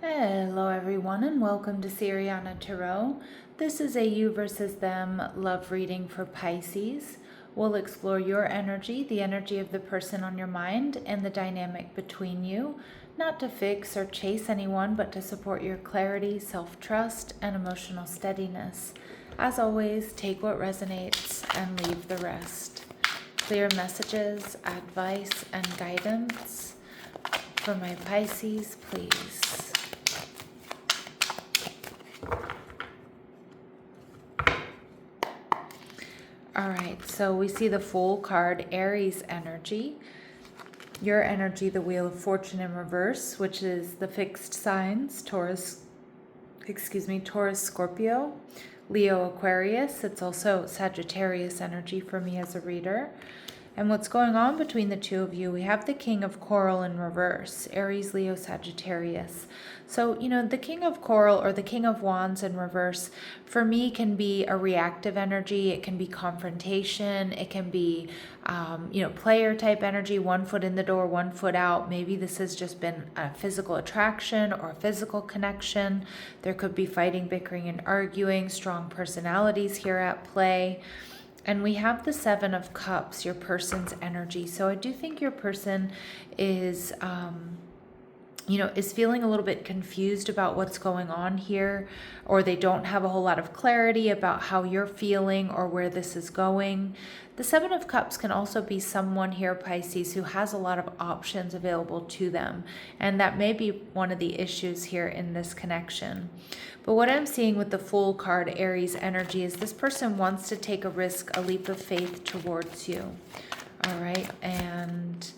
Hello everyone and welcome to Siriana Tarot. This is a you versus them love reading for Pisces. We'll explore your energy, the energy of the person on your mind, and the dynamic between you, not to fix or chase anyone, but to support your clarity, self-trust, and emotional steadiness. As always, take what resonates and leave the rest. Clear messages, advice, and guidance for my Pisces, please. All right, so we see the Fool card, Aries energy. Your energy, the Wheel of Fortune in reverse, which is the fixed signs, Taurus, Scorpio, Leo, Aquarius. It's also Sagittarius energy for me as a reader. And what's going on between the two of you, we have the King of Coral in reverse, Aries, Leo, Sagittarius. So, the King of Coral or the King of Wands in reverse, for me, can be a reactive energy. It can be confrontation. It can be, player type energy, 1 foot in the door, 1 foot out. Maybe this has just been a physical attraction or a physical connection. There could be fighting, bickering, and arguing, strong personalities here at play. And we have the Seven of Cups, your person's energy. So I do think your person is, is feeling a little bit confused about what's going on here, or they don't have a whole lot of clarity about how you're feeling or where this is going. The Seven of Cups can also be someone here, Pisces, who has a lot of options available to them. And that may be one of the issues here in this connection. But what I'm seeing with the Fool card, Aries energy, is this person wants to take a risk, a leap of faith towards you. All right, and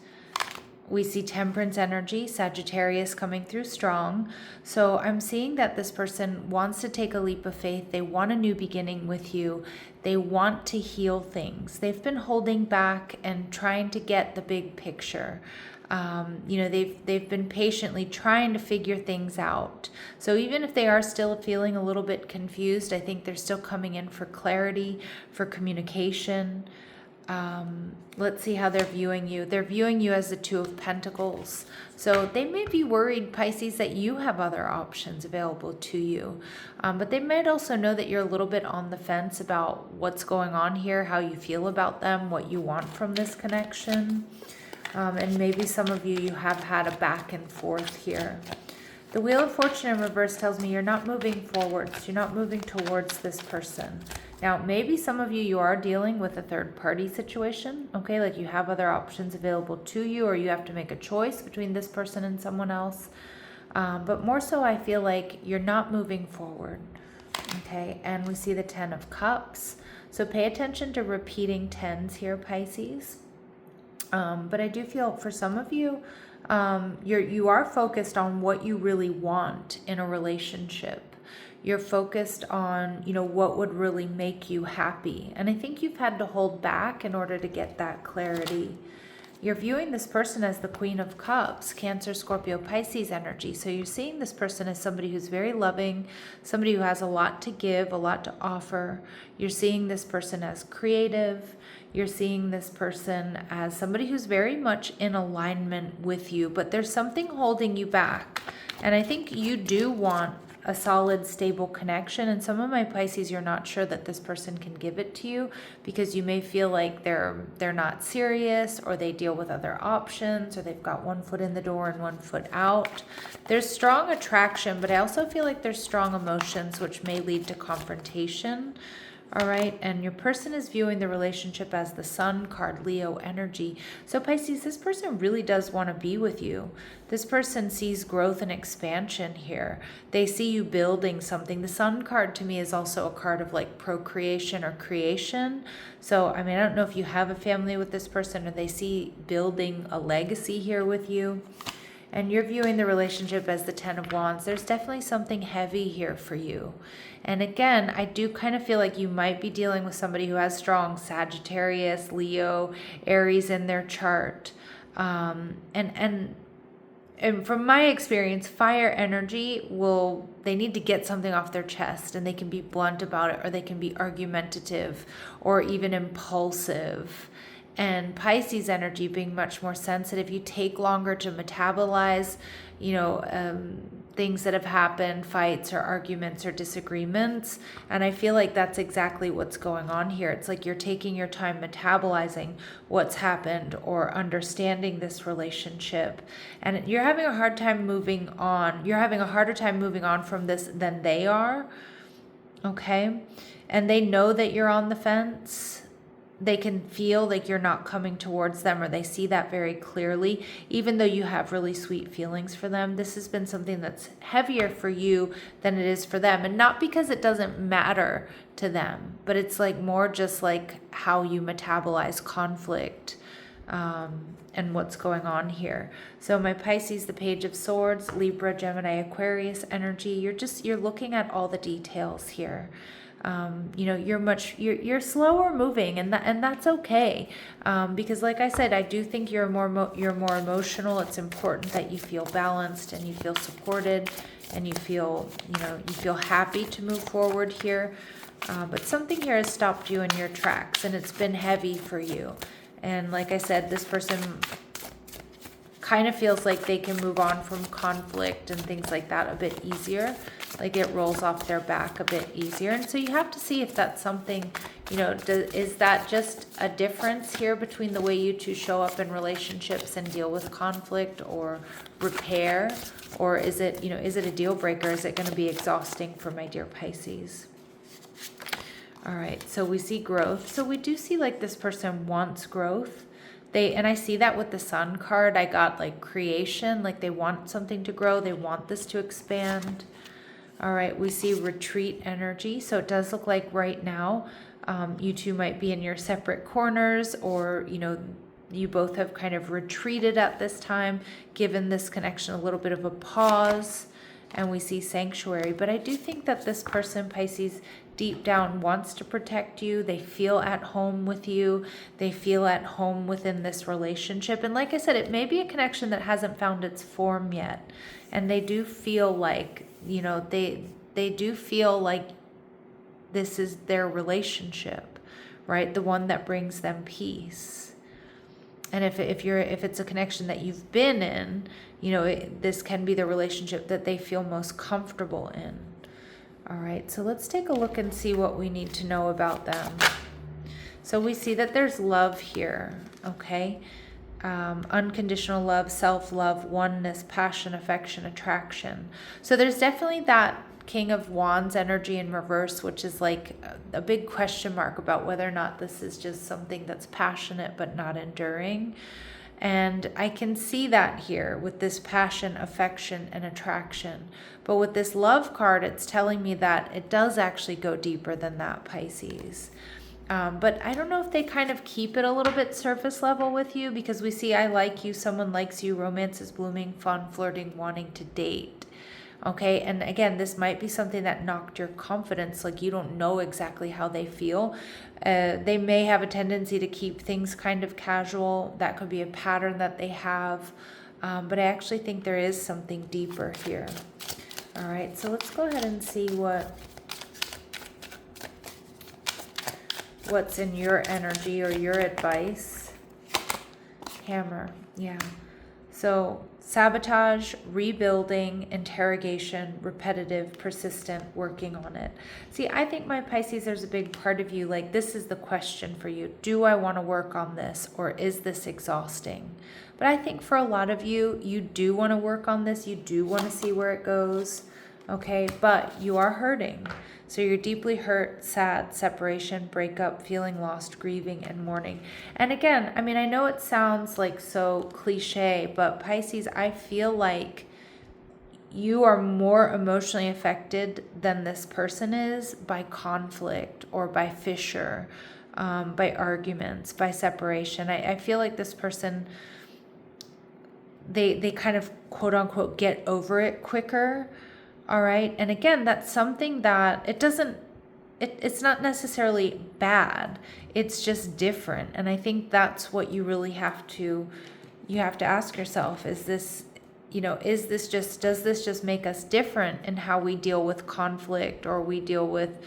we see Temperance energy, Sagittarius coming through strong. So I'm seeing that this person wants to take a leap of faith. They want a new beginning with you. They want to heal things. They've been holding back and trying to get the big picture. They've been patiently trying to figure things out. So even if they are still feeling a little bit confused, I think they're still coming in for clarity, for communication. Let's see how they're viewing you. They're viewing you as the Two of Pentacles. So they may be worried, Pisces, that you have other options available to you. But they might also know that you're a little bit on the fence about what's going on here, how you feel about them, what you want from this connection. And maybe some of you have had a back and forth here. The Wheel of Fortune in reverse tells me you're not moving forwards. You're not moving towards this person. Now, maybe some of you are dealing with a third-party situation, okay? Like you have other options available to you, or you have to make a choice between this person and someone else. But more so, I feel like you're not moving forward, okay? And we see the Ten of Cups. So pay attention to repeating tens here, Pisces. But I do feel for some of you, you are focused on what you really want in a relationship. You're focused on, what would really make you happy. And I think you've had to hold back in order to get that clarity. You're viewing this person as the Queen of Cups, Cancer, Scorpio, Pisces energy. So you're seeing this person as somebody who's very loving, somebody who has a lot to give, a lot to offer. You're seeing this person as creative. You're seeing this person as somebody who's very much in alignment with you, but there's something holding you back. And I think you do want a solid, stable connection. And some of my Pisces, you're not sure that this person can give it to you because you may feel like they're not serious, or they deal with other options, or they've got 1 foot in the door and 1 foot out. There's strong attraction, but I also feel like there's strong emotions, which may lead to confrontation. All right, and your person is viewing the relationship as the Sun card, Leo energy. So Pisces, this person really does want to be with you. This person sees growth and expansion here. They see you building something. The Sun card to me is also a card of like procreation or creation. So, I don't know if you have a family with this person or they see building a legacy here with you. And you're viewing the relationship as the Ten of Wands. There's definitely something heavy here for you. And again, I do kind of feel like you might be dealing with somebody who has strong Sagittarius, Leo, Aries in their chart. And from my experience, fire energy they need to get something off their chest, and they can be blunt about it, or they can be argumentative or even impulsive. And Pisces energy being much more sensitive, you take longer to metabolize, things that have happened, fights or arguments or disagreements. And I feel like that's exactly what's going on here. It's like you're taking your time metabolizing what's happened or understanding this relationship. And you're having a hard time moving on. You're having a harder time moving on from this than they are. Okay? And they know that you're on the fence. They can feel like you're not coming towards them, or they see that very clearly, even though you have really sweet feelings for them. This has been something that's heavier for you than it is for them. And not because it doesn't matter to them, but it's like more just like how you metabolize conflict and what's going on here. So my Pisces, the Page of Swords, Libra, Gemini, Aquarius energy, you're looking at all the details here. You're slower moving, and that's okay. Because like I said, I do think you're more emotional. It's important that you feel balanced and you feel supported and you feel happy to move forward here. But something here has stopped you in your tracks, and it's been heavy for you. And like I said, this person kind of feels like they can move on from conflict and things like that a bit easier. Like it rolls off their back a bit easier. And so you have to see if that's something, is that just a difference here between the way you two show up in relationships and deal with conflict or repair? Or is it a deal breaker? Is it going to be exhausting for my dear Pisces? All right, so we see growth. So we do see like this person wants growth. And I see that with the Sun card. I got like creation, like they want something to grow. They want this to expand. All right, we see retreat energy. So it does look like right now you two might be in your separate corners, or, you both have kind of retreated at this time, given this connection a little bit of a pause. And we see sanctuary. But I do think that this person, Pisces, deep down wants to protect you. They feel at home with you. They feel at home within this relationship. And like I said, it may be a connection that hasn't found its form yet. And they do feel like, they do feel like this is their relationship, right? The one that brings them peace. And if it's a connection that you've been in, this can be the relationship that they feel most comfortable in. All right, so let's take a look and see what we need to know about them. So we see that there's love here, okay? Unconditional love, self-love, oneness, passion, affection, attraction. So there's definitely that King of Wands energy in reverse, which is like a big question mark about whether or not this is just something that's passionate but not enduring. And I can see that here with this passion, affection, and attraction. But with this love card, it's telling me that it does actually go deeper than that, Pisces. But I don't know if they kind of keep it a little bit surface level with you, because we see I like you, someone likes you, romance is blooming, fun, flirting, wanting to date. Okay, and again, this might be something that knocked your confidence, like you don't know exactly how they feel. They may have a tendency to keep things kind of casual. That could be a pattern that they have. But I actually think there is something deeper here. All right, so let's go ahead and see what's in your energy or your advice. Hammer, yeah. So sabotage, rebuilding, interrogation, repetitive, persistent, working on it. See, I think my Pisces, there's a big part of you, like this is the question for you. Do I want to work on this, or is this exhausting? But I think for a lot of you, you do want to work on this. You do want to see where it goes. Okay, but you are hurting. So you're deeply hurt, sad, separation, breakup, feeling lost, grieving, and mourning. And again, I mean, I know it sounds like so cliche, but Pisces, I feel like you are more emotionally affected than this person is by conflict or by fissure, by arguments, by separation. I feel like this person, they kind of quote unquote get over it quicker. All right. And again, that's something that it's not necessarily bad. It's just different. And I think that's what you really have to ask yourself. Does this just make us different in how we deal with conflict, or we deal with,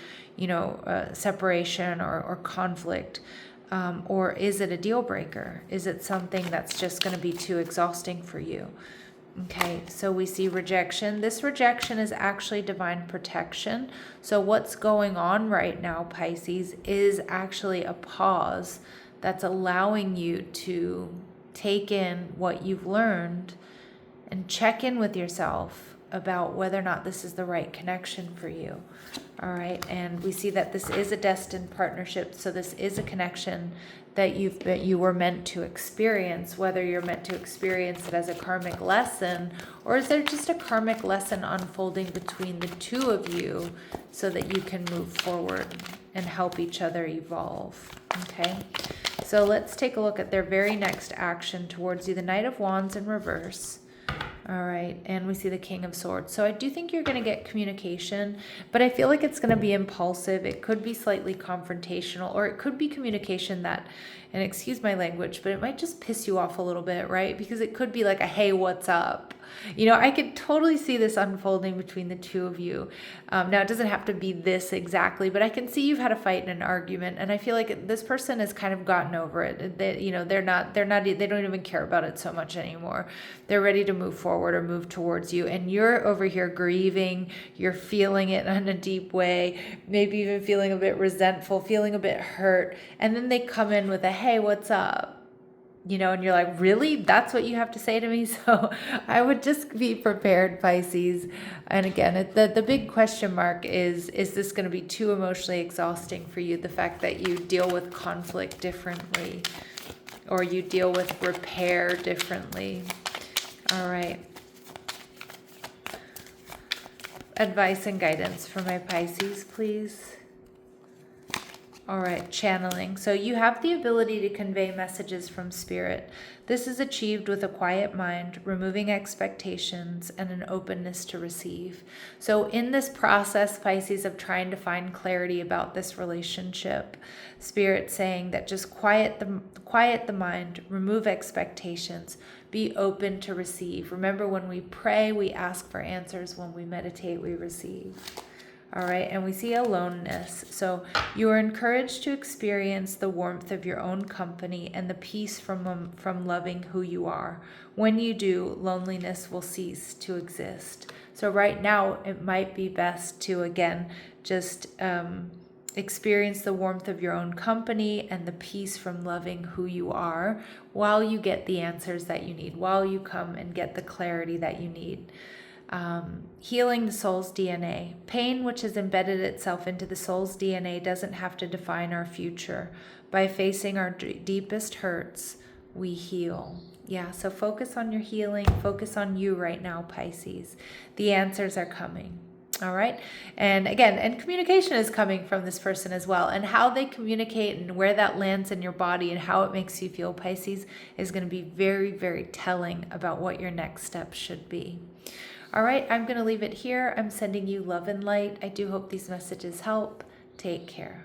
separation or conflict? Or is it a deal breaker? Is it something that's just going to be too exhausting for you? Okay, so we see rejection. This rejection is actually divine protection. So what's going on right now, Pisces, is actually a pause that's allowing you to take in what you've learned and check in with yourself about whether or not this is the right connection for you. All right, and we see that this is a destined partnership, so this is a connection that you were meant to experience, whether you're meant to experience it as a karmic lesson, or is there just a karmic lesson unfolding between the two of you so that you can move forward and help each other evolve. Okay, so let's take a look at their very next action towards you. The Knight of Wands in reverse. All right, and we see the King of Swords. So I do think you're going to get communication, but I feel like it's going to be impulsive. It could be slightly confrontational, or it could be communication that, and excuse my language, but it might just piss you off a little bit, right? Because it could be like a, hey, what's up? You know, I could totally see this unfolding between the two of you. Now, it doesn't have to be this exactly, but I can see you've had a fight and an argument, and I feel like this person has kind of gotten over it. They, you know, they don't even care about it so much anymore. They're ready to move forward or move towards you, and you're over here grieving. You're feeling it in a deep way, maybe even feeling a bit resentful, feeling a bit hurt, and then they come in with a, hey, what's up? You know, and you're like, really? That's what you have to say to me? So I would just be prepared, Pisces. And again, the big question mark is this going to be too emotionally exhausting for you? The fact that you deal with conflict differently, or you deal with repair differently. All right. Advice and guidance for my Pisces, please. All right, channeling. So you have the ability to convey messages from spirit. This is achieved with a quiet mind, removing expectations, and an openness to receive. So in this process, Pisces, of trying to find clarity about this relationship, Spirit saying that just quiet the mind, remove expectations, be open to receive. Remember, when we pray, we ask for answers. When we meditate, we receive. All right, and we see aloneness. So you are encouraged to experience the warmth of your own company and the peace from loving who you are. When you do, loneliness will cease to exist. So right now, it might be best to, again, just experience the warmth of your own company and the peace from loving who you are while you get the answers that you need, while you come and get the clarity that you need. Healing the soul's DNA. Pain, which has embedded itself into the soul's DNA, doesn't have to define our future. By facing our deepest hurts, we heal. Yeah, so focus on your healing. Focus on you right now, Pisces. The answers are coming. All right. And again, and communication is coming from this person as well. And how they communicate and where that lands in your body and how it makes you feel, Pisces, is going to be very, very telling about what your next step should be. All right, I'm going to leave it here. I'm sending you love and light. I do hope these messages help. Take care.